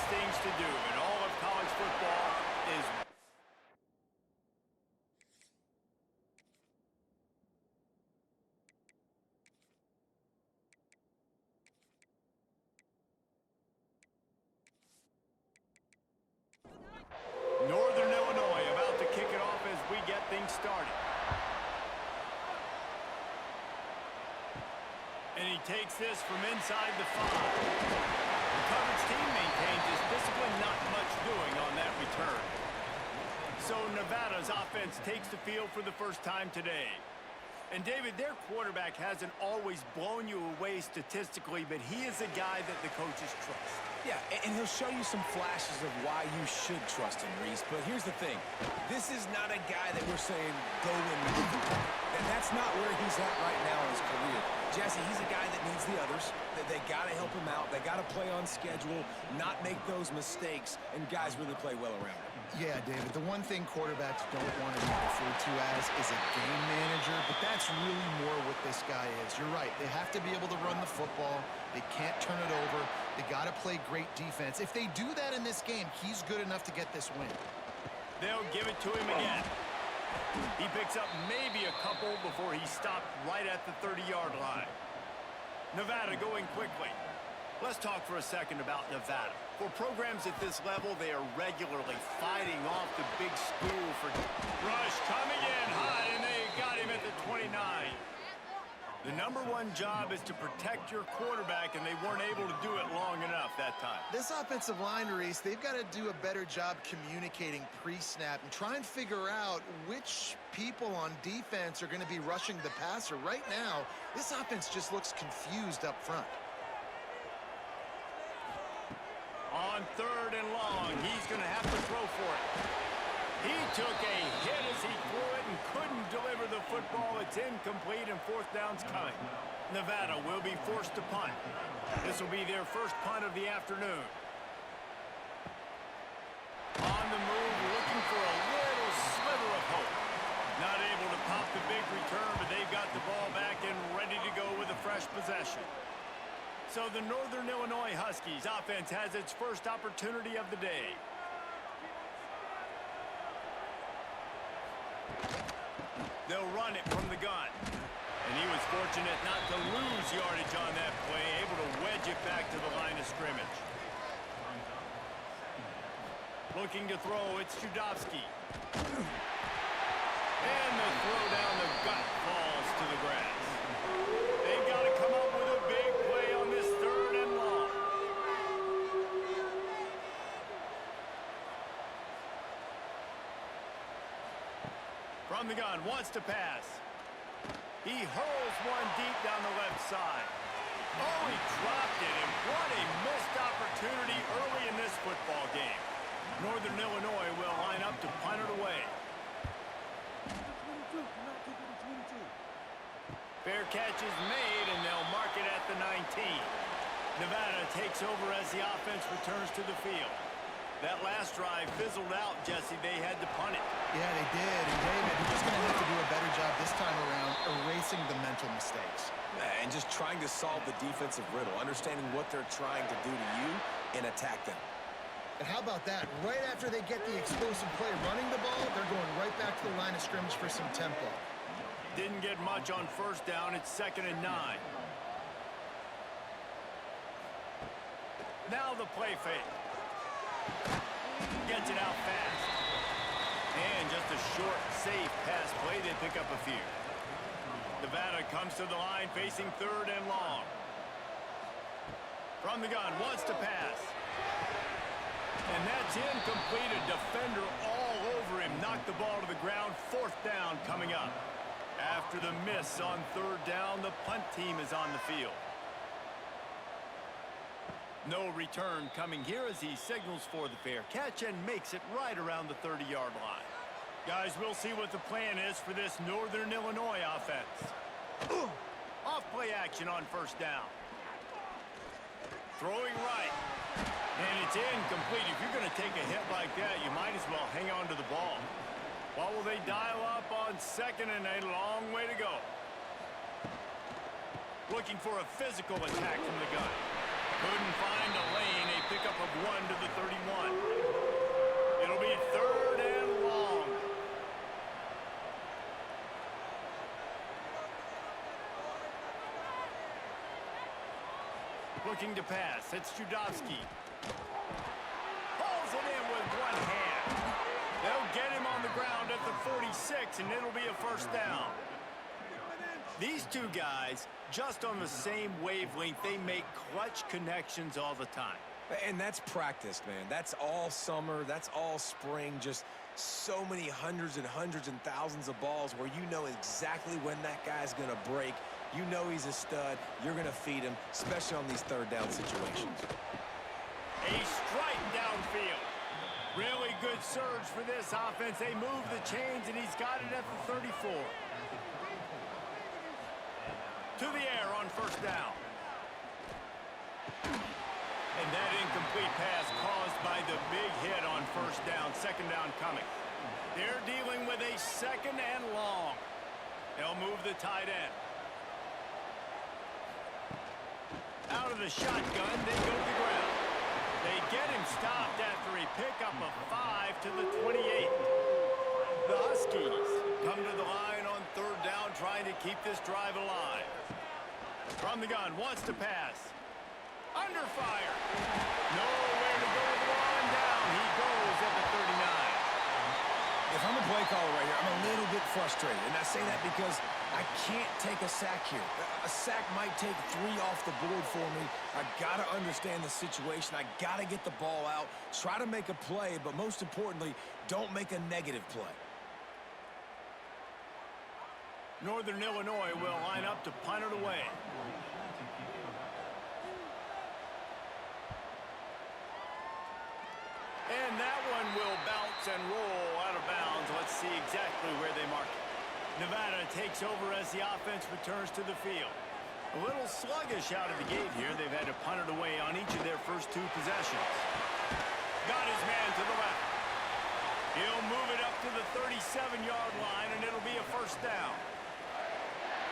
things to do in all of college football is Northern Illinois about to kick it off as we get things started. And he takes this from inside the 5. The coverage team maintains his discipline, not much doing on that return. So Nevada's offense takes the field for the first time today. And David, their quarterback hasn't always blown you away statistically, but he is a guy that the coaches trust. Yeah, and he'll show you some flashes of why you should trust him, Reese. But here's the thing. This is not a guy that we're saying, go and move the ball. And that's not where he's at right now in his career. Jesse, he's a guy that needs the others. They got to help him out. They got to play on schedule, not make those mistakes, and guys really play well around him. Yeah, David, the one thing quarterbacks don't want to be referred to as is a game manager, but that's really more what this guy is. You're right. They have to be able to run the football. They can't turn it over. They got to play great defense. If they do that in this game, he's good enough to get this win. They'll give it to him again. He picks up maybe a couple before he's stopped right at the 30-yard line. Nevada going quickly. Let's talk for a second about Nevada. For programs at this level, they are regularly fighting off the big school for rush coming in high, and they got him at the 29. The number one job is to protect your quarterback, and they weren't able to do it long enough that time. This offensive line, Reese, they've got to do a better job communicating pre-snap and try and figure out which people on defense are going to be rushing the passer. Right now, this offense just looks confused up front. On 3rd and long, he's going to have to throw for it. He took a hit as he threw it and couldn't deliver the football. It's incomplete and 4th down's coming. Nevada will be forced to punt. This will be their first punt of the afternoon. On the move, looking for a little sliver of hope. Not able to pop the big return, but they've got the ball back and ready to go with a fresh possession. So the Northern Illinois Huskies offense has its first opportunity of the day. They'll run it from the gun. And he was fortunate not to lose yardage on that play, able to wedge it back to the line of scrimmage. Looking to throw, it's Judowski. And the throw down the gut falls to the grass. They've got to come up with a big play on this 3rd and long. From the gun, wants to pass. He hurls one deep down the left side. Oh, he dropped it, and what a missed opportunity early in this football game. Northern Illinois will line up to punt it away. Fair catch is made, and they'll mark it at the 19. Nevada takes over as the offense returns to the field. That last drive fizzled out, Jesse. They had to punt it. Yeah, they did. And David, you're just going to have to do a better job this time around erasing the mental mistakes. And just trying to solve the defensive riddle, understanding what they're trying to do to you and attack them. And how about that? Right after they get the explosive play running the ball, they're going right back to the line of scrimmage for some tempo. Didn't get much on 1st down. It's 2nd and 9. Now the play fake. Gets it out fast. And just a short, safe pass play. They pick up a few. Nevada comes to the line facing 3rd and long. From the gun, wants to pass. And that's incomplete. A defender all over him. Knocked the ball to the ground. 4th down coming up. After the miss on 3rd down, the punt team is on the field. No return coming here as he signals for the fair catch and makes it right around the 30-yard line. Guys, we'll see what the plan is for this Northern Illinois offense. Off play action on 1st down. Throwing right. And it's incomplete. If you're going to take a hit like that, you might as well hang on to the ball. What will they dial up on 2nd and a long way to go? Looking for a physical attack from the gun. Couldn't find a lane. A pickup of 1 to the 31. It'll be 3rd and long. Looking to pass. It's Judowski. Pulls it in with one hand. They'll get him on the ground at the 46, and it'll be a 1st down. These two guys, just on the same wavelength, they make clutch connections all the time. And that's practice, man. That's all summer. That's all spring. Just so many hundreds and thousands of balls where you know exactly when that guy's going to break. You know he's a stud. You're going to feed him, especially on these 3rd down situations. A strike downfield. Really good surge for this offense. They move the chains, and he's got it at the 34. To the air on 1st down. And that incomplete pass caused by the big hit on 1st down. 2nd down coming. They're dealing with a 2nd and long. They'll move the tight end. Out of the shotgun, they go to the ground. They get him stopped after a pickup of 5 to the 28. The Huskies come to the line on 3rd down, trying to keep this drive alive. From the gun, wants to pass. Under fire. Nowhere to go with 1 down. He goes at the 39. If I'm a play caller right here, I'm a little bit frustrated. And I say that because I can't take a sack here. A sack might take 3 off the board for me. I got to understand the situation. I got to get the ball out, try to make a play, but most importantly, don't make a negative play. Northern Illinois will line up to punt it away. And that one will bounce and roll out of bounds. Let's see exactly where they mark it. Nevada takes over as the offense returns to the field. A little sluggish out of the gate here. They've had to punt it away on each of their first 2 possessions. Got his man to the left. He'll move it up to the 37-yard line, and it'll be a 1st down.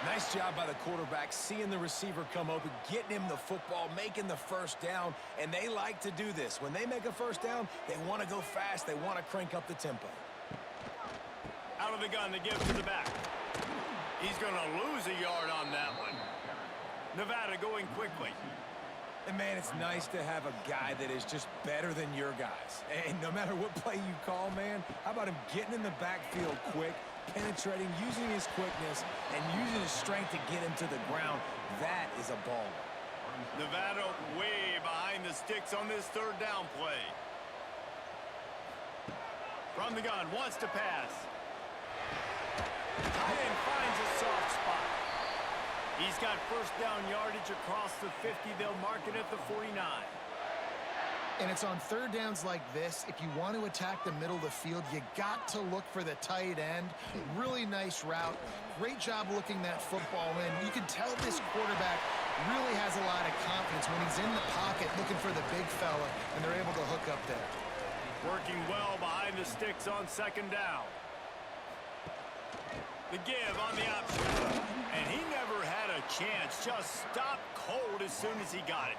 Nice job by the quarterback, seeing the receiver come open, getting him the football, making the 1st down, and they like to do this. When they make a 1st down, they want to go fast. They want to crank up the tempo. Out of the gun, they give to the back. He's going to lose a yard on that one. Nevada going quickly. And, man, it's nice to have a guy that is just better than your guys. And no matter what play you call, man, how about him getting in the backfield quick, penetrating, using his quickness, and using his strength to get him to the ground. That is a baller. Nevada way behind the sticks on this 3rd down play. From the gun, wants to pass. Tight end finds a soft spot. He's got 1st down yardage across the 50. They'll mark it at the 49. And it's on 3rd downs like this, if you want to attack the middle of the field, you got to look for the tight end. Really nice route. Great job looking that football in. You can tell this quarterback really has a lot of confidence when he's in the pocket looking for the big fella, and they're able to hook up there. Working well behind the sticks on 2nd down. The give on the option. And he never had a chance. Just stopped cold as soon as he got it.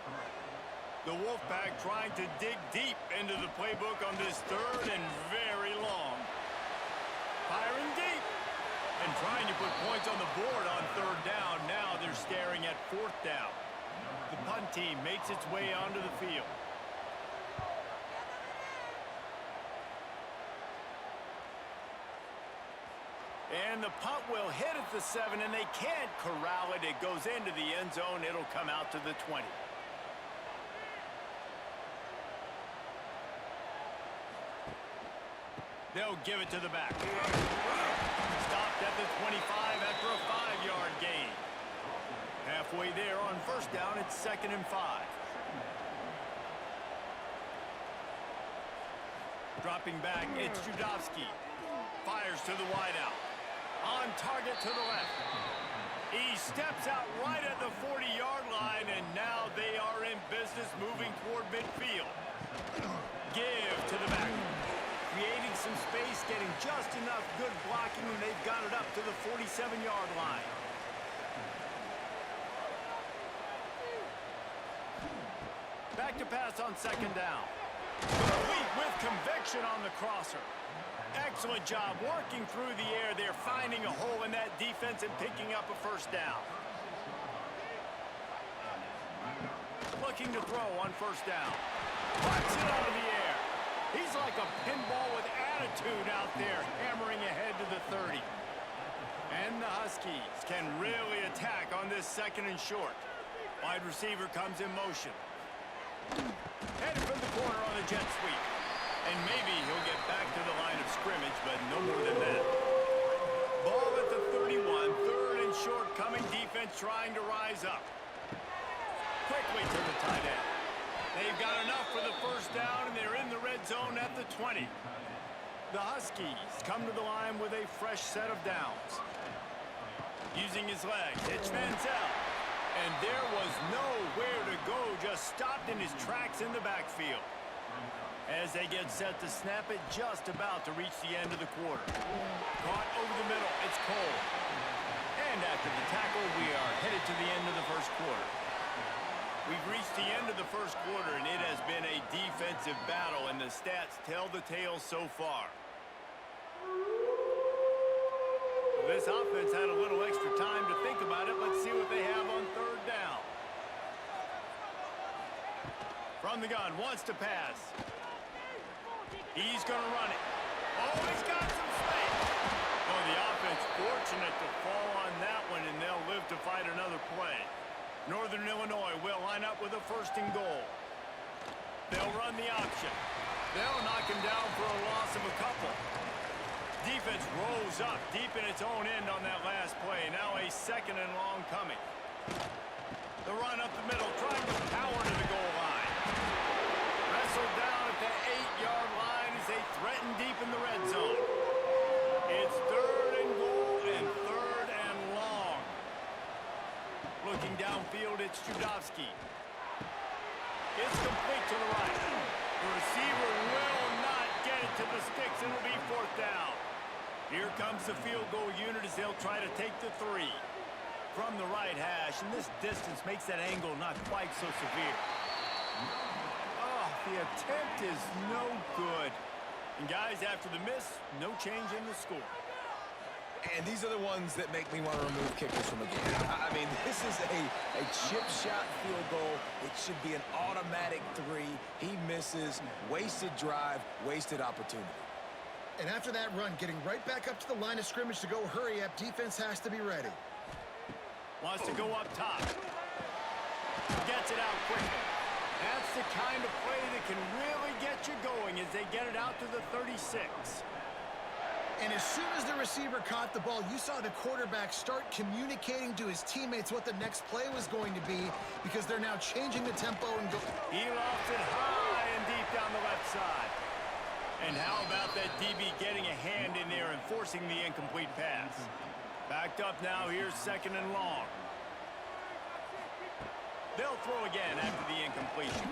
The Wolfpack trying to dig deep into the playbook on this 3rd and very long. Firing deep. And trying to put points on the board on 3rd down. Now they're staring at 4th down. The punt team makes its way onto the field. And the punt will hit at the 7, and they can't corral it. It goes into the end zone. It'll come out to the 20. They'll give it to the back. Stopped at the 25 after a 5-yard gain. Halfway there on 1st down, it's 2nd and 5. Dropping back, it's Judowski. Fires to the wideout. On target to the left. He steps out right at the 40-yard line, and now they are in business moving toward midfield. Give to the back. Creating some space, getting just enough good blocking, and they've got it up to the 47-yard line. Back to pass on second down. Complete with conviction on the crosser. Excellent job working through the air there, finding a hole in that defense and picking up a first down. Looking to throw on first down. Puts it out of the air. He's like a pinball with attitude out there, hammering ahead to the 30. And the Huskies can really attack on this second and short. Wide receiver comes in motion. Headed from the corner on the jet sweep. And maybe he'll get back to the line of scrimmage, but no more than that. Ball at the 31, third and short, coming defense trying to rise up. Quickly to the tight end. They've got enough for the first down, and they're in the red zone at the 20. The Huskies come to the line with a fresh set of downs. Using his legs, it's Manziel. And there was nowhere to go, just stopped in his tracks in the backfield. As they get set to snap it, just about to reach the end of the quarter. Caught over the middle, it's Cole. And after the tackle, we are headed to the end of the first quarter. We've reached the end of the first quarter, and it has been a defensive battle, and the stats tell the tale so far. Well, this offense had a little extra time to think about it. Let's see what they have on third down. From the gun, wants to pass. He's going to run it. Oh, he's got some space. Oh, the offense fortunate to fall on that one, and they'll live to fight another play. Northern Illinois will line up with a first and goal. They'll run the option. They'll knock him down for a loss of a couple. Defense rose up deep in its own end on that last play. Now a second and long coming. The run up the middle, trying to power to the goal line. Wrestled down at the 8-yard line as they threaten deep in the red zone. It's third and goal and third and long. Looking downfield, it's Judowski. It's complete to the right. The receiver will not get it to the sticks. It'll be fourth down. Here comes the field goal unit as they'll try to take the 3. From the right hash, and this distance makes that angle not quite so severe. Oh, the attempt is no good. And guys, after the miss, no change in the score. And these are the ones that make me want to remove kickers from a game. I mean, this is a chip shot field goal. It should be an automatic 3. He misses. Wasted drive, wasted opportunity. And after that run, getting right back up to the line of scrimmage to go hurry up, defense has to be ready. Wants to go up top. Gets it out quickly. That's the kind of play that can really get you going as they get it out to the 36. And as soon as the receiver caught the ball, you saw the quarterback start communicating to his teammates what the next play was going to be, because they're now changing the tempo and go. He lofts it high and deep down the left side. And how about that DB getting a hand in there and forcing the incomplete pass? Backed up now, here's second and long. They'll throw again after the incompletion.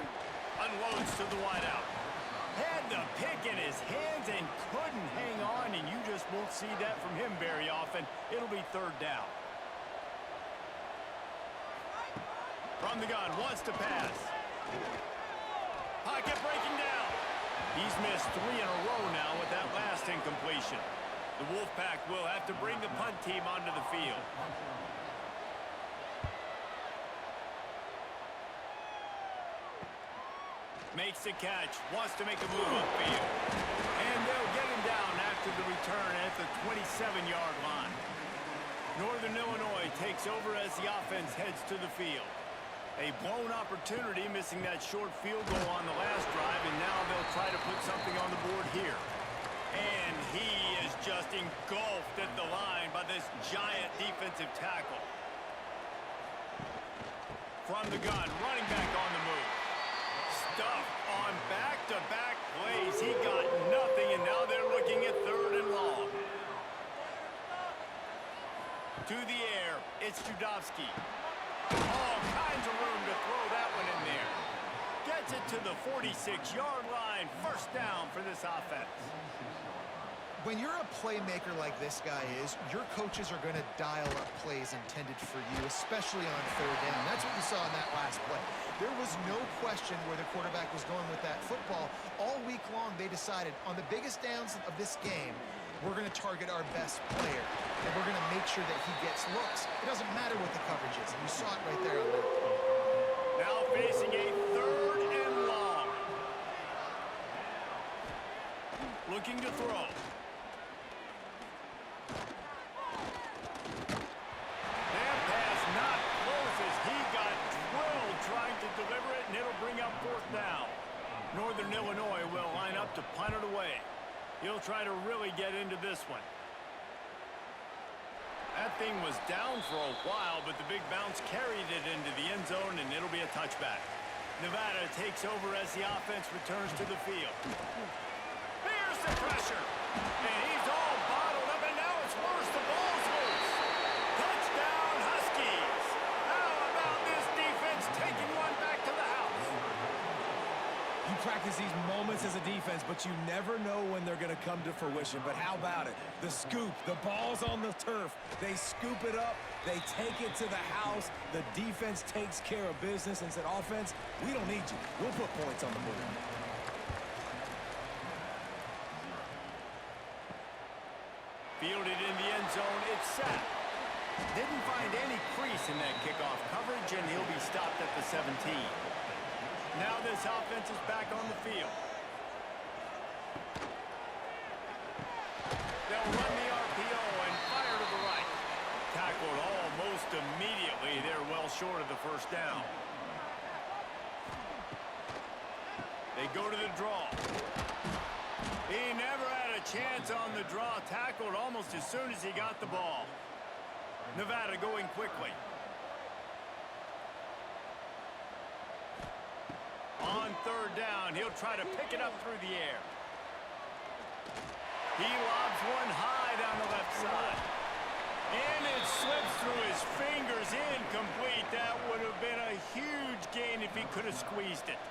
Unloads to the wideout. Had the pick in his hands and couldn't hang on, and you just won't see that from him very often. It'll be third down. From the gun, wants to pass. Pocket breaking down. He's missed 3 in a row now with that last incompletion. The Wolfpack will have to bring the punt team onto the field. Makes the catch, wants to make a move upfield. And they'll get him down after the return at the 27-yard line. Northern Illinois takes over as the offense heads to the field. A blown opportunity, missing that short field goal on the last drive, and now they'll try to put something on the board here. And he is just engulfed at the line by this giant defensive tackle. From the gun, running back on the move. Stuffed on back-to-back plays. He got nothing, and now they're looking at third and long. To the air, it's Judowski. All kinds of room to throw that one in there. Gets it to the 46-yard line. First down for this offense. When you're a playmaker like this guy is, your coaches are going to dial up plays intended for you, especially on third down. That's what you saw in that last play. There was no question where the quarterback was going with that football. All week long, they decided on the biggest downs of this game, we're going to target our best player, and we're going to make sure that he gets looks. It doesn't matter what the coverage is, and you saw it right there on that play. Now facing a 3rd and long. Looking to throw. That pass not close as he got drilled trying to deliver it, and it'll bring up 4th down. Northern Illinois will line up to punt it away. He'll try to really get into this one. That thing was down for a while, but the big bounce carried it into the end zone, and it'll be a touchback. Nevada takes over as the offense returns to the field. Here's the pressure. And he's all bottled up, and now it's worse. The ball's loose. Touchdown, Huskies. How about this defense taking one back to the house? You practice these moments as a defense, but you never know when they're going to come to fruition. But how about it? The scoop, the ball's on the turf. They scoop it up. They take it to the house. The defense takes care of business and said, offense, we don't need you. We'll put points on the board. Fielded in the end zone, it's set. Didn't find any crease in that kickoff coverage, and he'll be stopped at the 17. Now this offense is back on the field. They'll run the RPO and fire to the right. Tackled almost immediately. They're well short of the 1st down. They go to the draw. He never had a chance on the draw. Tackled almost as soon as he got the ball. Nevada going quickly. On 3rd down, he'll try to pick it up through the air. He lobs one high down the left side. And it slips through his fingers, incomplete. That would have been a huge gain if he could have squeezed it.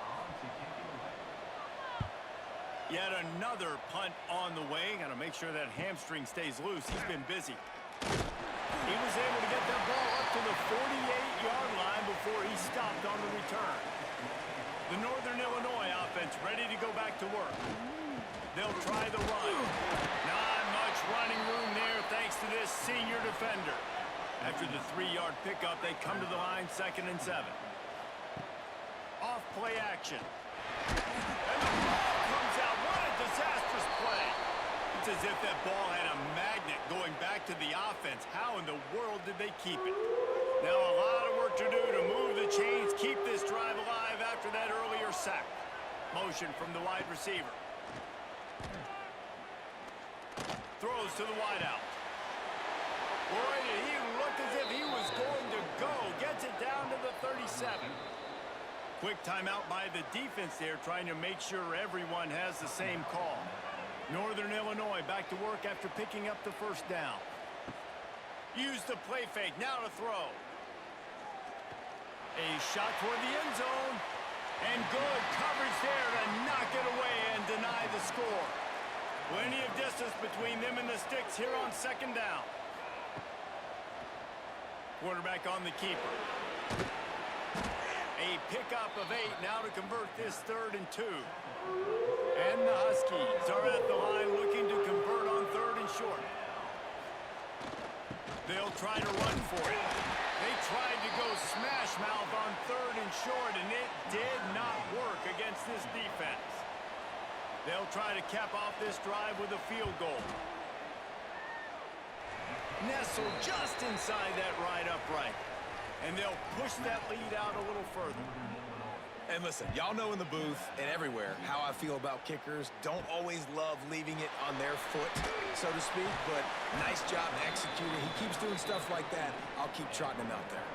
Yet another punt on the way. Got to make sure that hamstring stays loose. He's been busy. He was able to get that ball up to the 48-yard line before he stopped on the return. The Northern Illinois offense ready to go back to work. They'll try the run. Not much running room there thanks to this senior defender. After the 3-yard pickup, they come to the line 2nd and 7. Off play action. And the ball comes out. What a disastrous play. It's as if that ball had a magnet going back to the offense. How in the world did they keep it? Now a lot of work to do to move the chains, keep this drive alive after that earlier sack. Motion from the wide receiver. Throws to the wideout. Boy, did he look as if he was going to go. Gets it down to the 37. Quick timeout by the defense there, trying to make sure everyone has the same call. Northern Illinois back to work after picking up the 1st down. Use the play fake, now to throw. A shot toward the end zone. And good coverage there to knock it away and deny the score. Plenty of distance between them and the sticks here on 2nd down. Quarterback on the keeper. A pickup of 8 now to convert this 3rd and 2. And the Huskies are at the line looking to convert on 3rd and short. They'll try to run for it. They tried to go smash mouth on 3rd and short, and it did not work against this defense. They'll try to cap off this drive with a field goal. Nestled just inside that right upright. And they'll push that lead out a little further. And listen, y'all know in the booth and everywhere how I feel about kickers. Don't always love leaving it on their foot, so to speak, but nice job executing. He keeps doing stuff like that. I'll keep trotting him out there.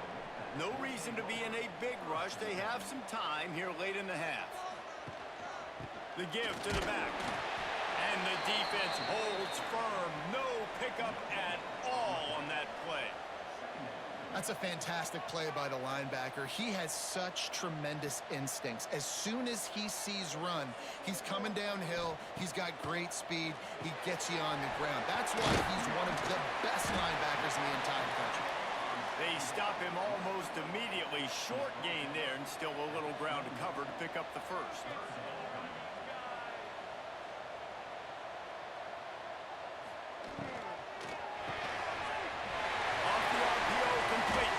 No reason to be in a big rush. They have some time here late in the half. The give to the back. And the defense holds firm. No pickup at all on that play. That's a fantastic play by the linebacker. He has such tremendous instincts. As soon as he sees run, he's coming downhill. He's got great speed. He gets you on the ground. That's why he's one of the best linebackers in the entire country. They stop him almost immediately. Short gain there and still a little ground to cover to pick up the first. Off the RPO, complete.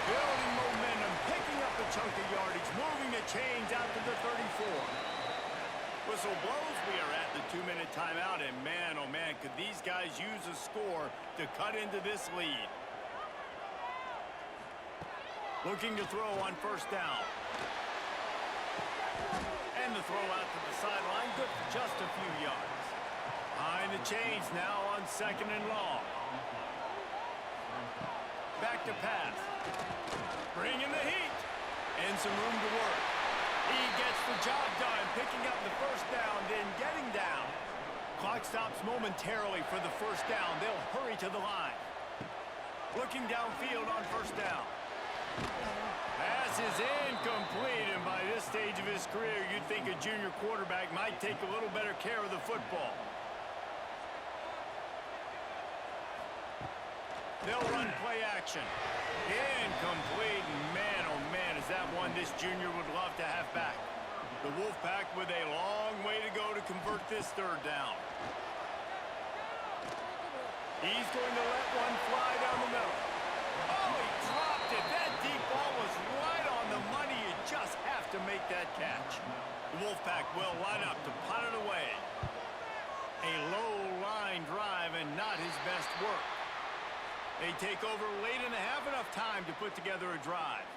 Building momentum, picking up a chunk of yardage, moving the chains out to the 34. Whistle blows, we are at the 2-minute timeout, and man, oh man, could these guys use a score to cut into this lead. Looking to throw on first down. And the throw out to the sideline, good for just a few yards. Behind the chains now on 2nd and long. Back to pass. Bringing the heat. And some room to work. He gets the job done, picking up the first down, then getting down. Clock stops momentarily for the first down. They'll hurry to the line. Looking downfield on first down. Pass is incomplete, and by this stage of his career, you'd think a junior quarterback might take a little better care of the football. They'll run play action. Incomplete, and man, oh man, is that one this junior would love to have back. The Wolfpack with a long way to go to convert this third down. He's going to let one fly down the middle. Oh, he dropped it. That deep ball was right on the money. You just have to make that catch. The Wolfpack will line up to punt it away. A low line drive and not his best work. They take over late and have enough time to put together a drive.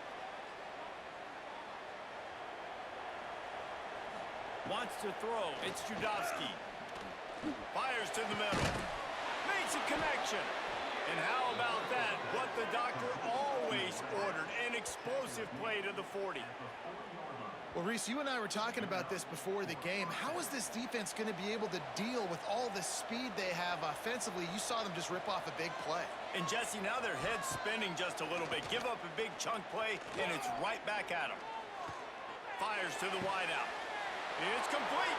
Wants to throw. It's Judowski. Fires to the middle. Makes a connection. And how about that? What the doctor always ordered. An explosive play to the 40. Well, Reese, you and I were talking about this before the game. How is this defense going to be able to deal with all the speed they have offensively? You saw them just rip off a big play. And Jesse, now their head's spinning just a little bit. Give up a big chunk play, and it's right back at them. Fires to the wideout. It's complete.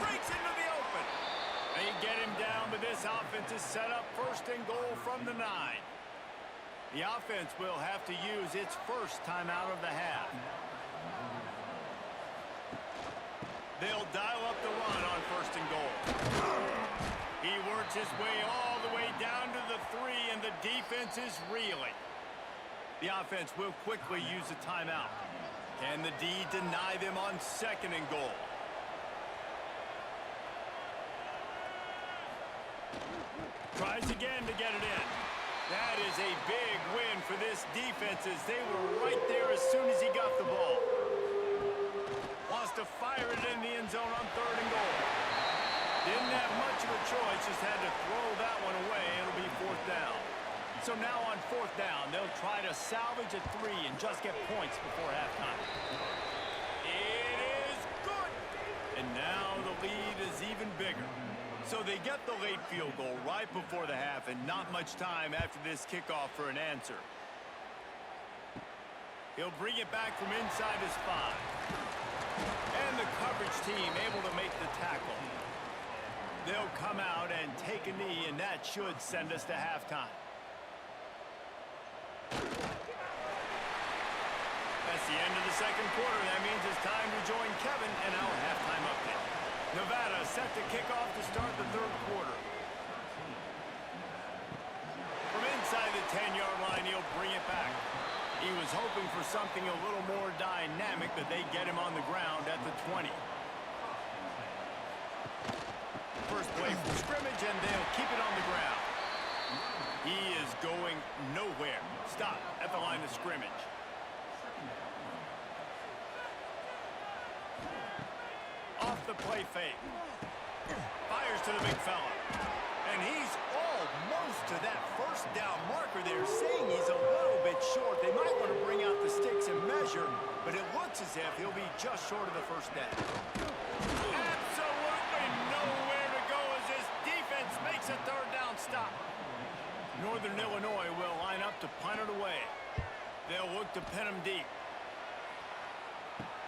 Breaks into the open. They get him down, but this offense is set up 1st and goal from the 9. The offense will have to use its first timeout of the half. They'll dial up the run on 1st and goal. He works his way all the way down to the 3, and the defense is reeling. The offense will quickly use a timeout. Can the D deny them on 2nd and goal? Tries again to get it in. That is a big win for this defense as they were right there as soon as he got the ball. Wants to fire it in the end zone on 3rd and goal. Didn't have much of a choice, just had to throw that one away. It'll be 4th down. So now on 4th down, they'll try to salvage a 3 and just get points before halftime. It is good! And now the lead is even bigger. So they get the late field goal right before the half and not much time after this kickoff for an answer. He'll bring it back from inside his 5. And the coverage team able to make the tackle. They'll come out and take a knee, and that should send us to halftime. That's the end of the 2nd quarter. That means it's time to join Kevin and our halftime update. Nevada set to kick off to start the 3rd quarter. From inside the 10-yard line, he'll bring it back. He was hoping for something a little more dynamic, but they get him on the ground at the 20. First play from scrimmage, and they'll keep it on the ground. He is going nowhere. Stop at the line of scrimmage. Off the play fake. Fires to the big fella. And he's almost to that first down marker there, saying he's a little bit short. They might want to bring out the sticks and measure, but it looks as if he'll be just short of the first down. Absolutely nowhere to go as this defense makes a 3rd down stop. Northern Illinois will line up to punt it away. They'll look to pin him deep.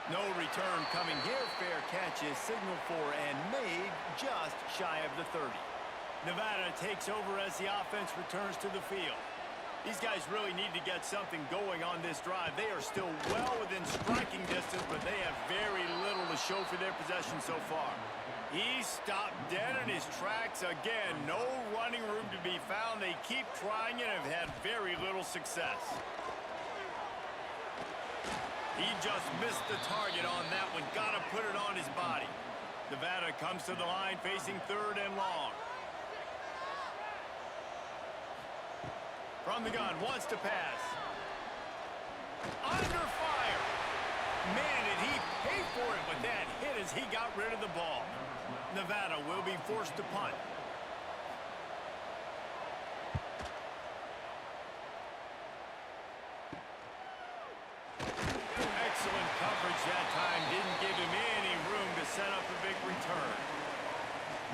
No return coming here. Fair catch is signaled for and made just shy of the 30. Nevada takes over as the offense returns to the field. These guys really need to get something going on this drive. They are still well within striking distance, but they have very little to show for their possession so far. He stopped dead in his tracks again. No running room to be found. They keep trying and have had very little success. He just missed the target on that one. Got to put it on his body. Nevada comes to the line facing 3rd and long. From the gun, wants to pass. Under fire. Man, did he pay for it with that hit as he got rid of the ball. Nevada will be forced to punt. Excellent coverage that time. Didn't give him any room to set up a big return.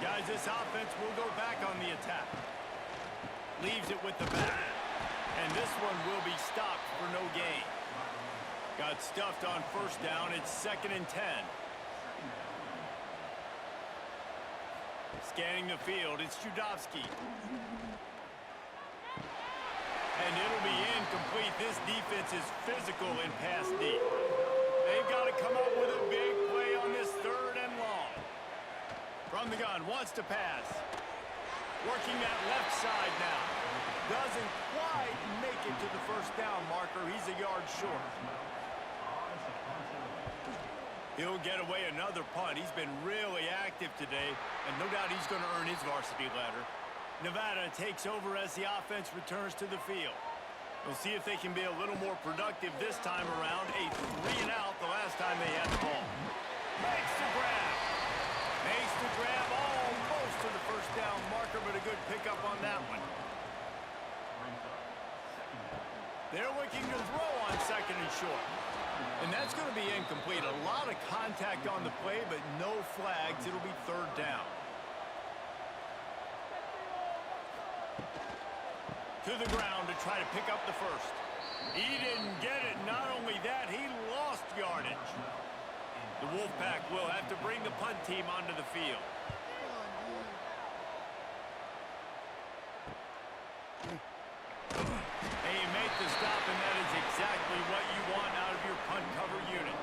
Guys, this offense will go back on the attack. Leaves it with the back. And this one will be stopped for no gain. Got stuffed on 1st down. It's 2nd and 10. Scanning the field, it's Judovsky. And it'll be incomplete. This defense is physical in pass deep. They've got to come up with a big play on this 3rd and long. From the gun, wants to pass. Working that left side now. Doesn't quite make it to the 1st down marker. He's a yard short. He'll get away another punt. He's been really active today, and no doubt he's going to earn his varsity ladder. Nevada takes over as the offense returns to the field. We'll see if they can be a little more productive this time around. A 3 and out the last time they had the ball. Makes the grab. Makes the grab almost to the 1st down marker, but a good pickup on that one. They're looking to throw on 2nd and short. And that's going to be incomplete. A lot of contact on the play, but no flags. It'll be 3rd down. To the ground to try to pick up the 1st. He didn't get it. Not only that, he lost yardage. The Wolfpack will have to bring the punt team onto the field. The stop, and that is exactly what you want out of your punt cover unit.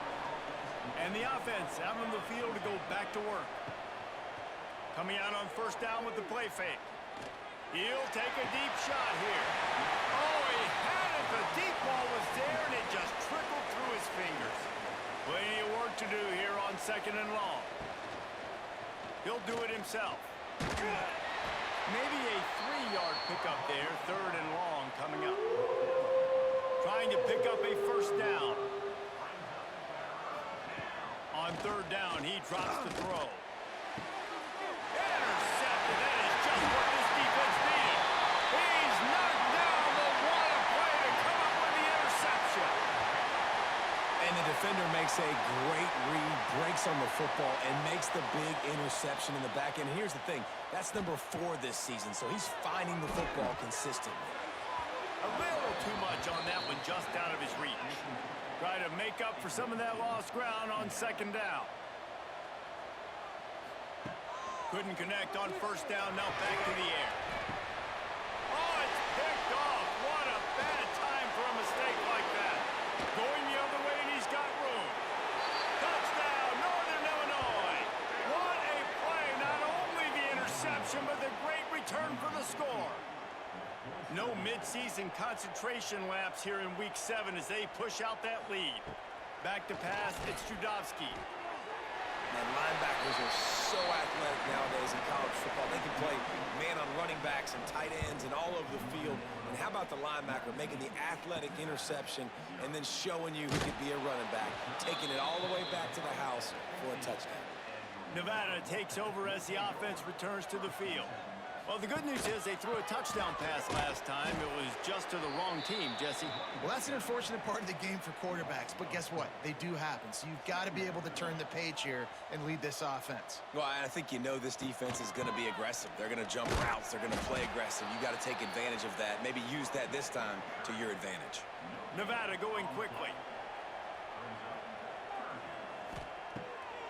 And the offense out on the field to go back to work. Coming out on 1st down with the play fake. He'll take a deep shot here. Oh, he had it. The deep ball was there, and it just trickled through his fingers. Plenty of work to do here on 2nd and long. He'll do it himself. Maybe a 3-yard pickup there. 3rd and long coming up. Trying to pick up a 1st down. On 3rd down, he drops the throw. Intercepted. That is just what this defense needed. He's knocked down, but what a play to come up with the interception. And the defender makes a great read, breaks on the football, and makes the big interception in the back end. Here's the thing. That's number 4 this season, so he's finding the football consistently. A little too much on that one, just out of his reach. Try to make up for some of that lost ground on 2nd down. Couldn't connect on 1st down, now back to the air. Oh, it's picked off. What a bad time for a mistake like that. Going the other way, and he's got room. Touchdown, Northern Illinois. What a play. Not only the interception, but the great return for the score. No midseason concentration laps here in Week 7 as they push out that lead. Back to pass, it's Judovsky. And linebackers are so athletic nowadays in college football. They can play man on running backs and tight ends and all over the field. And how about the linebacker making the athletic interception and then showing you he could be a running back, taking it all the way back to the house for a touchdown. Nevada takes over as the offense returns to the field. Well, the good news is they threw a touchdown pass last time. It was just to the wrong team, Jesse. Well, that's an unfortunate part of the game for quarterbacks, but guess what? They do happen, so you've got to be able to turn the page here and lead this offense. Well, I think you know this defense is going to be aggressive. They're going to jump routes. They're going to play aggressive. You got to take advantage of that. Maybe use that this time to your advantage. Nevada going quickly.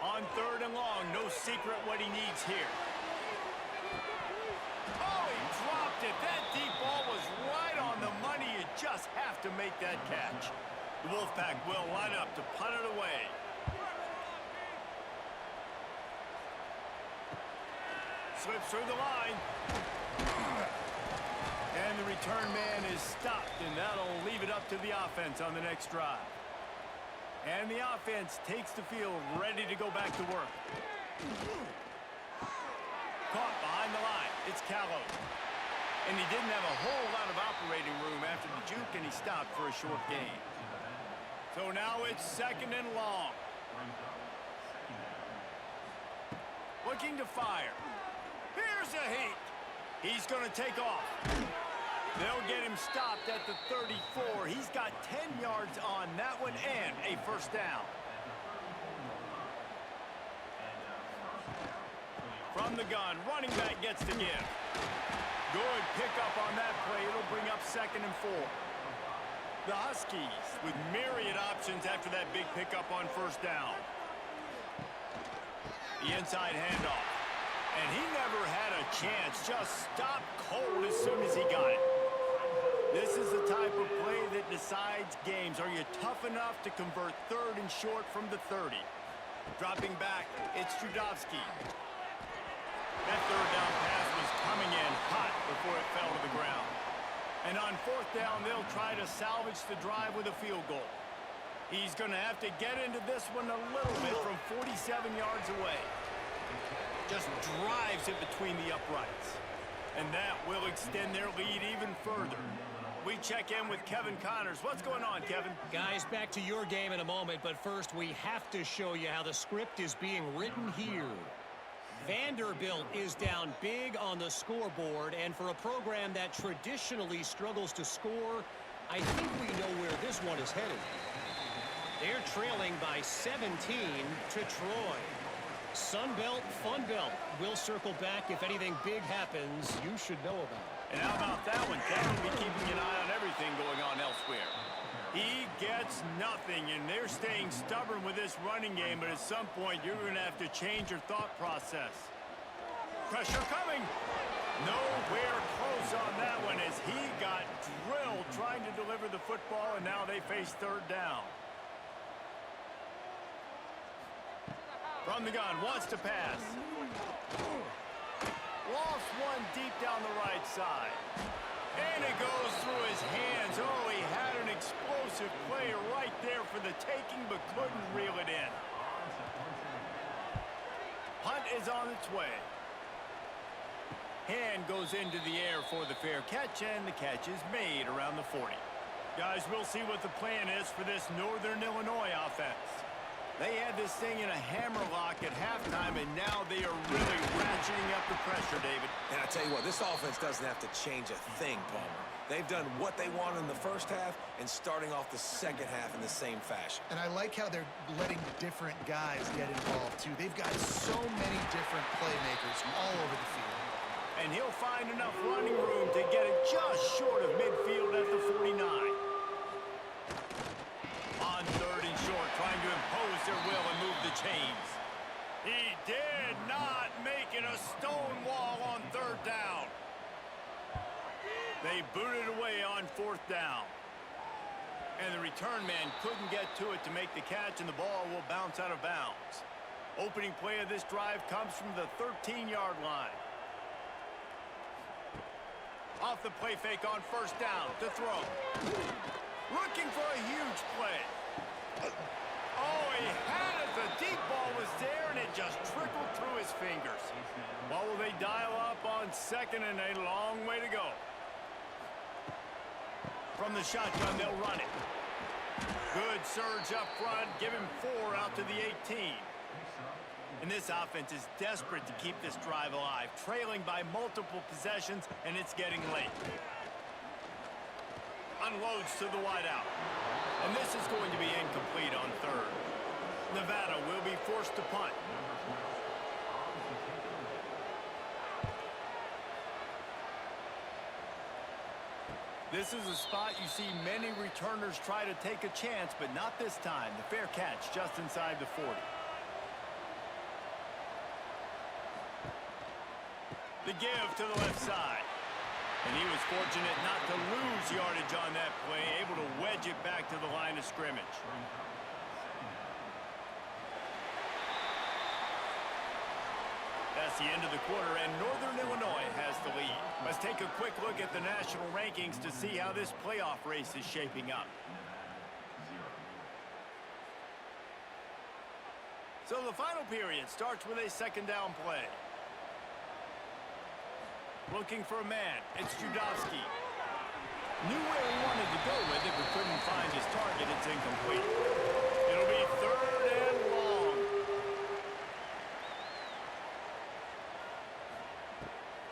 On 3rd and long, no secret what he needs here. Oh, he dropped it. That deep ball was right on the money. just have to make that catch. The Wolfpack will line up to punt it away. Slips through the line. And the return man is stopped, and that'll leave it up to the offense on the next drive. And the offense takes the field, ready to go back to work. Caught behind the line. It's Callow. And he didn't have a whole lot of operating room after the juke, and he stopped for a short gain. So now it's 2nd and long. Looking to fire. Here's a heat. He's going to take off. They'll get him stopped at the 34. He's got 10 yards on that one and a first down. From the gun, running back gets the give. Good pickup on that play. It'll bring up 2nd and 4. The Huskies with myriad options after that big pickup on first down. The inside handoff. And he never had a chance. Just stopped cold as soon as he got it. This is the type of play that decides games. Are you tough enough to convert 3rd and short from the 30? Dropping back, it's Trudovsky. That 3rd down pass was coming in hot before it fell to the ground. And on 4th down, they'll try to salvage the drive with a field goal. He's going to have to get into this one a little bit from 47 yards away. Just drives it between the uprights. And that will extend their lead even further. We check in with Kevin Connors. What's going on, Kevin? Guys, back to your game in a moment, but first we have to show you how the script is being written here. Vanderbilt is down big on the scoreboard, and for a program that traditionally struggles to score, I think we know where this one is headed. They're trailing by 17 to Troy. Sunbelt, Funbelt. We'll circle back if anything big happens you should know about. And how about that one? Kevin will be keeping an eye on everything going on elsewhere. He gets nothing, and they're staying stubborn with this running game, but at some point you're going to have to change your thought process. Pressure coming. Nowhere close on that one as he got drilled trying to deliver the football, and now they face 3rd down. From the gun, wants to pass. Lost one deep down the right side. And it goes through his hands. Oh, he had an explosive play right there for the taking, but couldn't reel it in. Punt is on its way. Hand goes into the air for the fair catch, and the catch is made around the 40. Guys, we'll see what the plan is for this Northern Illinois offense. They had this thing in a hammerlock at halftime, and now they are really ratcheting up the pressure, David. And I tell you what, this offense doesn't have to change a thing, Palmer. They've done what they wanted in the first half and starting off the second half in the same fashion. And I like how they're letting different guys get involved, too. They've got so many different playmakers all over the field. And he'll find enough running room to get it just short of midfield at the 49. On 3rd and short, trying to impose their will and move the chains. He did not make it a stone wall on 3rd down. They booted away on 4th down. And the return man couldn't get to it to make the catch, and the ball will bounce out of bounds. Opening play of this drive comes from the 13-yard line. Off the play fake on 1st down to throw. Looking for a huge play. Oh, he had it. The deep ball was there, and it just trickled through his fingers. Well, will they dial up on 2nd and a long way to go? From the shotgun, they'll run it. Good surge up front. Give him 4 out to the 18. And this offense is desperate to keep this drive alive, trailing by multiple possessions, and it's getting late. Unloads to the wideout. And this is going to be incomplete on 3rd. Nevada will be forced to punt. This is a spot you see many returners try to take a chance, but not this time. The fair catch just inside the 40. The give to the left side. And he was fortunate not to lose yardage on that play, able to wedge it back to the line of scrimmage. That's the end of the quarter, and Northern Illinois has the lead. Let's take a quick look at the national rankings to see how this playoff race is shaping up. So the final period starts with a second down play. Looking for a man, it's Judowski. Knew where he wanted to go with it, but couldn't find his target. It's incomplete. It'll be third and long.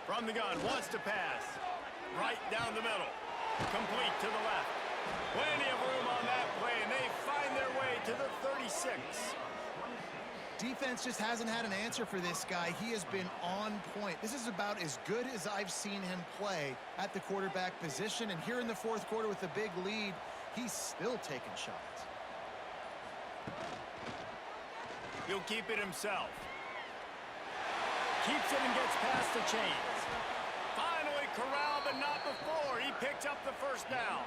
From the gun, wants to pass. Right down the middle. Complete to the left. Plenty of room on that play, and they find their way to the 36. Defense just hasn't had an answer for this guy. He has been on point. This is about as good as I've seen him play at the quarterback position. And here in the fourth quarter with a big lead, he's still taking shots. He'll keep it himself. Keeps it and gets past the chains. Finally corralled, but not before. He picks up the first down.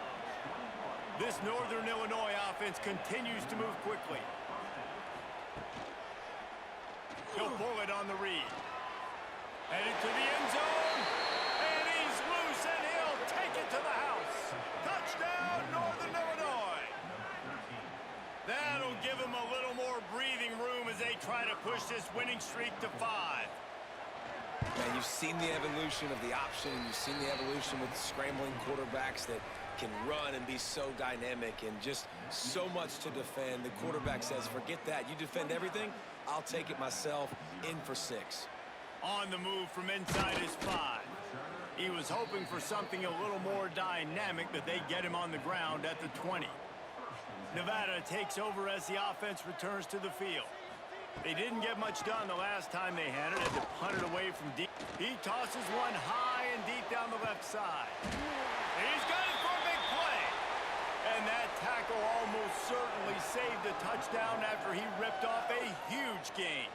This Northern Illinois offense continues to move quickly. He'll pull it on the read. Headed to the end zone. And he's loose, and he'll take it to the house. Touchdown, Northern Illinois. That'll give him a little more breathing room as they try to push this winning streak to 5. Man, you've seen the evolution of the option. You've seen the evolution with scrambling quarterbacks that can run and be so dynamic and just so much to defend. The quarterback says, forget that. You defend everything, I'll take it myself. In for 6. On the move from inside his 5. He was hoping for something a little more dynamic, but they get him on the ground at the 20. Nevada takes over as the offense returns to the field. They didn't get much done the last time they had it. Had to punt it away from deep. He tosses one high and deep down the left side. He's got it for a big play. And that tackle almost certainly saved the touchdown after he ripped off a huge gain.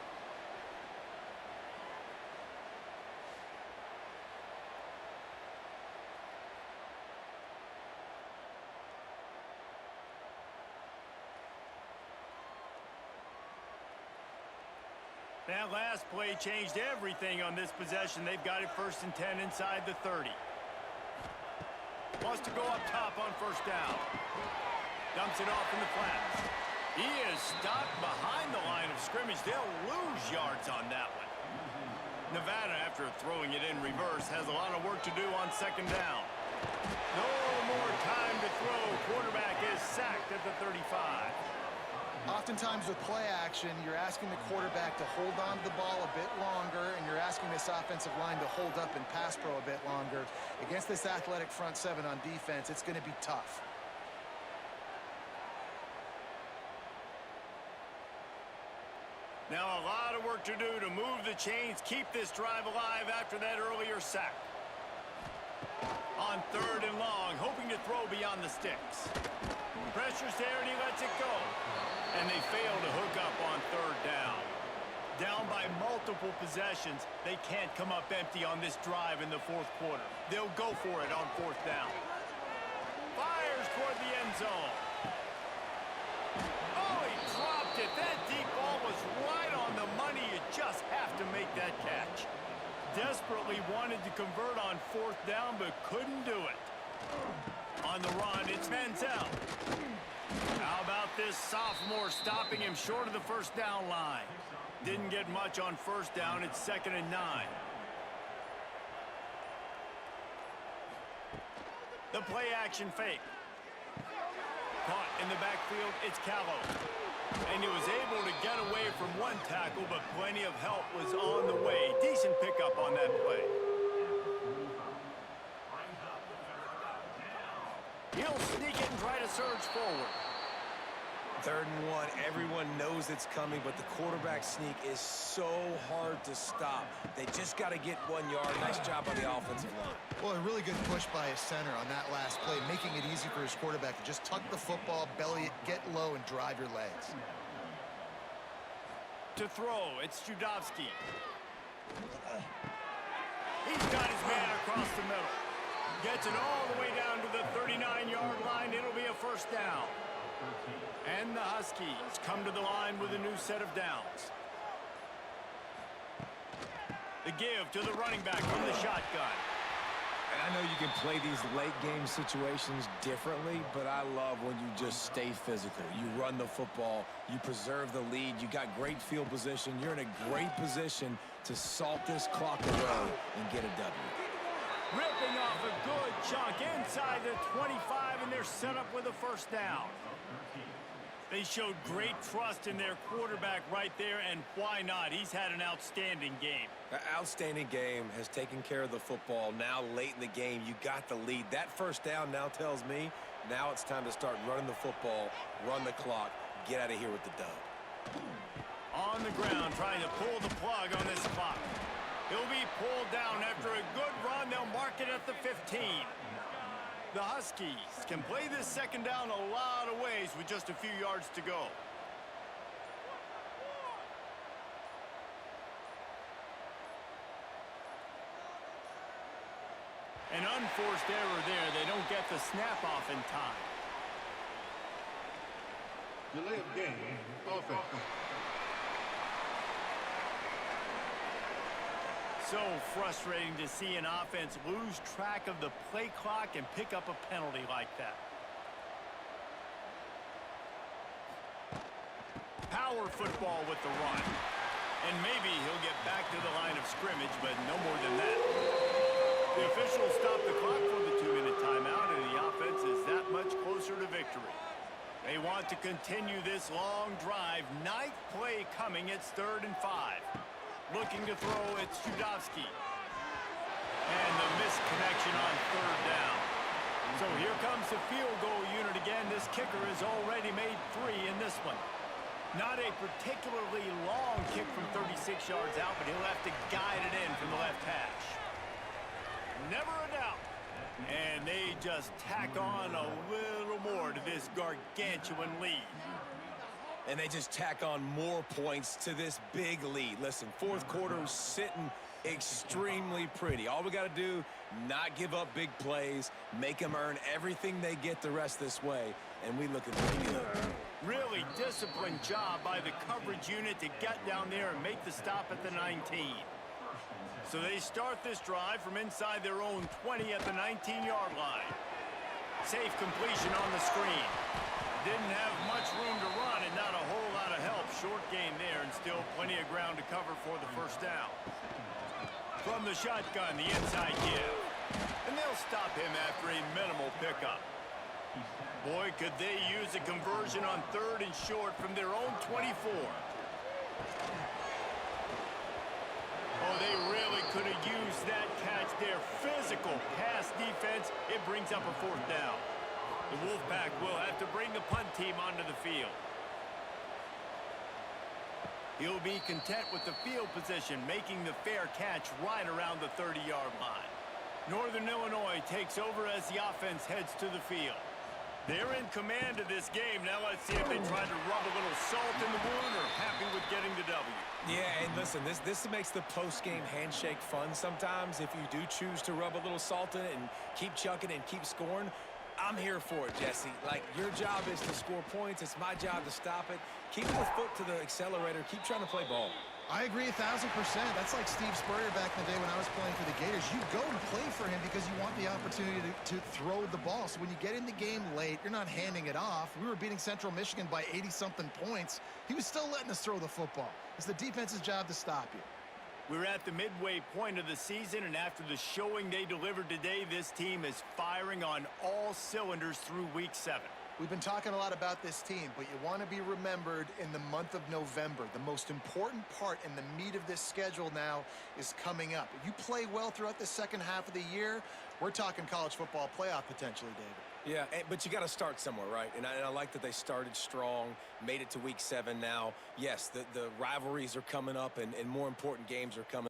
That last play changed everything on this possession. They've got it 1st and 10 inside the 30. Wants to go up top on first down. Dumps it off in the flats. He is stopped behind the line of scrimmage. They'll lose yards on that one. Nevada, after throwing it in reverse, has a lot of work to do on second down. No more time to throw. Quarterback is sacked at the 35. Oftentimes with play action, you're asking the quarterback to hold on to the ball a bit longer, and you're asking this offensive line to hold up in pass pro a bit longer. Against this athletic front 7 on defense, it's going to be tough. Now a lot of work to do to move the chains, keep this drive alive after that earlier sack. On 3rd and long, hoping to throw beyond the sticks. Pressure's there and he lets it go. And they fail to hook up on 3rd down. Down by multiple possessions, they can't come up empty on this drive in the 4th quarter. They'll go for it on 4th down. Fires toward the end zone. Oh, he dropped it. That deep ball was right on the money. You just have to make that catch. Desperately wanted to convert on 4th down, but couldn't do it. On the run, it's Manziel. How about this sophomore stopping him short of the 1st down line? Didn't get much on 1st down. It's 2nd and 9. The play action fake. Caught in the backfield, it's Callow. And he was able to get away from one tackle, but plenty of help was on the way. Decent pickup on that play. He'll sneak it and try to surge forward. 3rd and 1, everyone knows it's coming, but the quarterback sneak is so hard to stop. They just got to get 1 yard. Nice job on the offensive line. Well, a really good push by his center on that last play, making it easy for his quarterback to just tuck the football, belly it, get low, and drive your legs. To throw, it's Judowski. He's got his man across the middle. Gets it all the way down to the 39-yard line. It'll be a first down. And the Huskies come to the line with a new set of downs. The give to the running back from the shotgun. And I know you can play these late game situations differently, but I love when you just stay physical. You run the football, you preserve the lead, you got great field position, you're in a great position to salt this clock away and get a W. Ripping off a good chunk inside the 25, and they're set up with a first down. They showed great trust in their quarterback right there, and why not? He's had an outstanding game. An outstanding game, has taken care of the football. Now late in the game, you got the lead. That first down now tells me now it's time to start running the football, run the clock, get out of here with the dub. On the ground, trying to pull the plug on this clock. He'll be pulled down after a good run. They'll mark it at the 15. The Huskies can play this second down a lot of ways with just a few yards to go. An unforced error there. They don't get the snap off in time. Delay of game, offense. So frustrating to see an offense lose track of the play clock and pick up a penalty like that. Power football with the run. And maybe he'll get back to the line of scrimmage, but no more than that. The officials stop the clock for the 2-minute timeout, and the offense is that much closer to victory. They want to continue this long drive. Ninth play coming. It's 3rd and 5. Looking to throw, it's Judowski. And the missed connection on 3rd down. So here comes the field goal unit again. This kicker has already made 3 in this one. Not a particularly long kick from 36 yards out, but he'll have to guide it in from the left hash. Never a doubt. And they just tack on a little more to this gargantuan lead. And they just tack on more points to this big lead. Listen, fourth quarter is sitting extremely pretty. All we got to do, not give up big plays, make them earn everything they get the rest this way, and we looking pretty good. Really disciplined job by the coverage unit to get down there and make the stop at the 19. So they start this drive from inside their own 20 at the 19-yard line. Safe completion on the screen. Didn't have much room to run and not a whole lot of help. Short gain there and still plenty of ground to cover for the first down. From the shotgun, the inside give. And they'll stop him after a minimal pickup. Boy, could they use a conversion on 3rd and short from their own 24. Oh, they really could have used that catch there. Physical pass defense. It brings up a 4th down. The Wolfpack will have to bring the punt team onto the field. He'll be content with the field position, making the fair catch right around the 30-yard line. Northern Illinois takes over as the offense heads to the field. They're in command of this game. Now let's see if they try to rub a little salt in the wound or happy with getting the W. Yeah, and listen, this makes the post-game handshake fun sometimes. If you do choose to rub a little salt in it and keep chucking and keep scoring, I'm here for it, Jesse. Like, your job is to score points. It's my job to stop it. Keep the foot to the accelerator. Keep trying to play ball. I agree 1,000%. That's like Steve Spurrier back in the day when I was playing for the Gators. You go and play for him because you want the opportunity to throw the ball. So when you get in the game late, you're not handing it off. We were beating Central Michigan by 80-something points. He was still letting us throw the football. It's the defense's job to stop you. We're at the midway point of the season, and after the showing they delivered today, this team is firing on all cylinders through Week 7. We've been talking a lot about this team, but you want to be remembered in the month of November. The most important part and the meat of this schedule now is coming up. If you play well throughout the second half of the year, we're talking college football playoff potentially, David. Yeah, but you got to start somewhere, right? And I like that they started strong, made it to Week 7 now. Yes, the rivalries are coming up, and more important games are coming